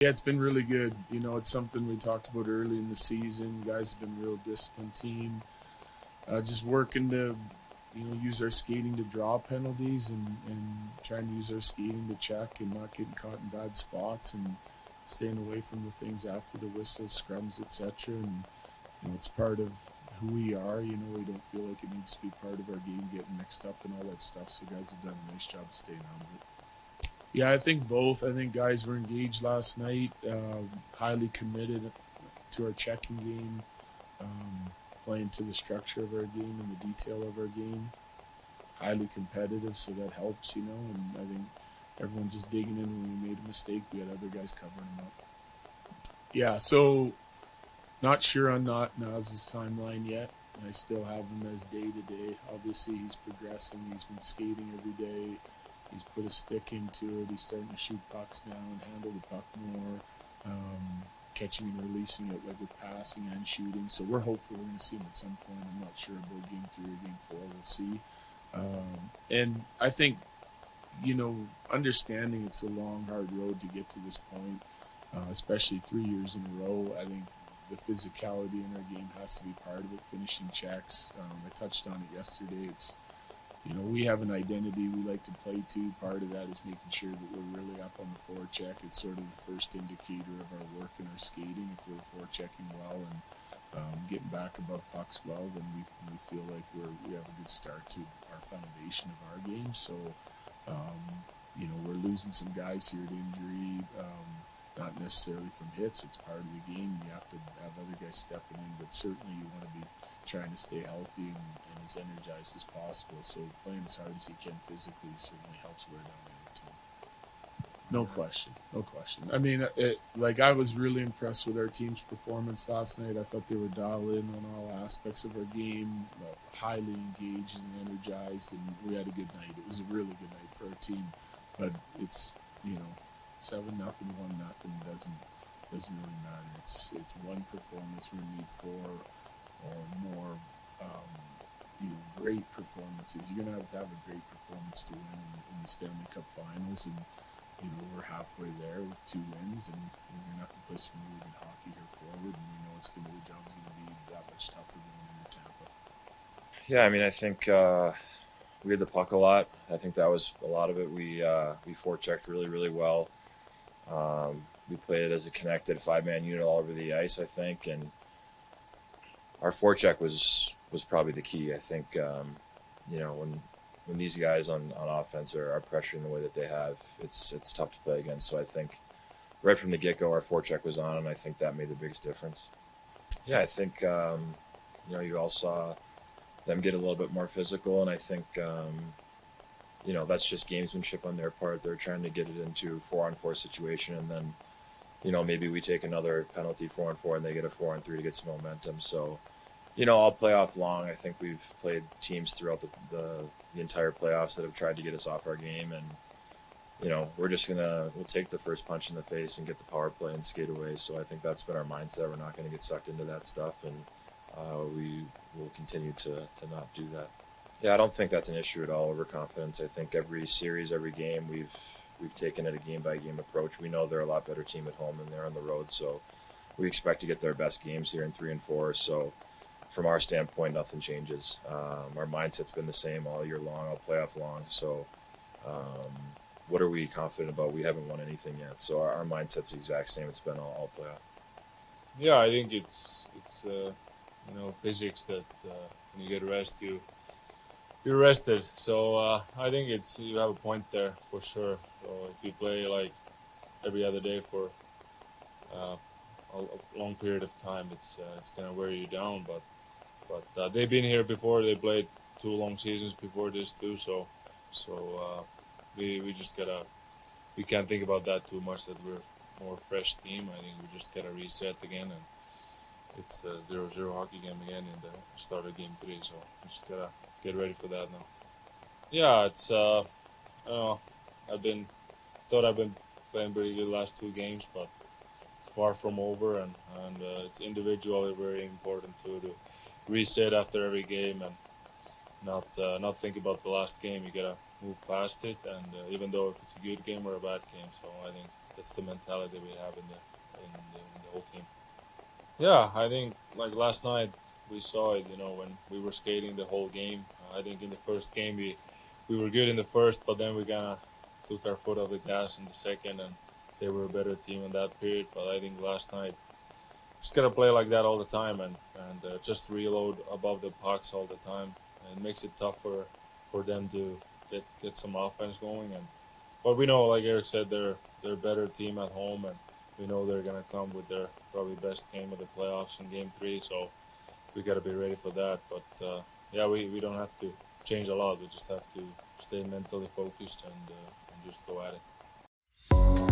Yeah, it's been really good. You know, it's something we talked about early in the season. Guys have been a real disciplined team. Just working to, use our skating to draw penalties and trying to use our skating to check and not getting caught in bad spots and staying away from the things after the whistle, scrums, etc. And it's part of who we are. We don't feel like it needs to be part of our game, getting mixed up and all that stuff. So guys have done a nice job of staying on it. Yeah, I think both. I think guys were engaged last night, highly committed to our checking game, playing to the structure of our game and the detail of our game. Highly competitive, so that helps, And I think everyone just digging in when we made a mistake. We had other guys covering them up. Yeah, so not sure on not Naz's timeline yet. I still have him as day to day. Obviously, he's progressing. He's been skating every day. He's put a stick into it. He's starting to shoot pucks now and handle the puck more, catching and releasing it like with passing and shooting. So we're hopeful we're going to see him at some point. I'm not sure about game 3 or game 4. We'll see. And I think, understanding it's a long, hard road to get to this point, especially 3 years in a row. I think the physicality in our game has to be part of it, finishing checks. I touched on it yesterday. It's we have an identity we like to play to. Part of that is making sure that we're really up on the forecheck. It's sort of the first indicator of our work and our skating. If we're forechecking well and getting back above pucks well, then we feel like we have a good start to our foundation of our game. So, we're losing some guys here to injury, not necessarily from hits. It's part of the game. You have to have other guys stepping in, but certainly you want to be trying to stay healthy and as energized as possible. So playing as hard as he can physically certainly helps wear down the other team. No question, no question. I mean, I was really impressed with our team's performance last night. I thought they were dialed in on all aspects of our game, highly engaged and energized, and we had a good night. It was a really good night for our team. But it's 7-0, 1-0 doesn't really matter. It's one performance. We need 4 or more great performances. You're going to have a great performance to win in the Stanley Cup Finals, and we're halfway there with 2 wins, and we're going to have to play some really good hockey here forward, and the job's going to be that much tougher going into Tampa. Yeah, I mean, I think we had the puck a lot. I think that was a lot of it. We forechecked really, really well. We played it as a connected 5-man unit all over the ice, I think, and our forecheck was probably the key. I think when these guys on offense are pressuring the way that they have, it's tough to play against. So I think right from the get-go, our forecheck was on, and I think that made the biggest difference. Yeah, I think you all saw them get a little bit more physical, and I think that's just gamesmanship on their part. They're trying to get it into 4-on-4 situation, and then maybe we take another penalty 4-on-4 and they get a 4-on-3 to get some momentum. So all playoff long, I think we've played teams throughout the entire playoffs that have tried to get us off our game, and we're just we'll take the first punch in the face and get the power play and skate away. So I think that's been our mindset. We're not going to get sucked into that stuff, and we will continue to not do that. Yeah, I don't think that's an issue at all, overconfidence. I think every series, every game, we've taken it a game-by-game approach. We know they're a lot better team at home than they're on the road, so we expect to get their best games here in 3 and 4. So from our standpoint, nothing changes. Our mindset's been the same all year long, all playoff long. So what are we confident about? We haven't won anything yet. So our mindset's the exact same. It's been all playoff. Yeah, I think it's physics that when you get rest, you're rested. So I think you have a point there for sure. So if you play like every other day for a long period of time, it's gonna wear you down. But they've been here before. They played 2 long seasons before this too. So we just we can't think about that too much. That we're more fresh team. I think we just gotta reset again, and it's a 0-0 hockey game again in the start of game 3. So we just gotta get ready for that now. Yeah, it's I don't know. I've been playing pretty good last 2 games, but it's far from over, and it's individually very important to reset after every game and not think about the last game. You gotta move past it, and even though if it's a good game or a bad game, so I think that's the mentality we have in the whole team. Yeah, I think like last night we saw it. You know, when we were skating the whole game. I think in the first game we were good in the first, but then we kind of took our foot off the gas in the second, and they were a better team in that period. But I think last night just gotta play like that all the time and just reload above the pucks all the time. And it makes it tough for them to get some offense going. But we know, like Erik said, they're a better team at home, and we know they're gonna come with their probably best game of the playoffs in Game 3. So we gotta be ready for that. But yeah, we don't have to change a lot. We just have to stay mentally focused and just go at it.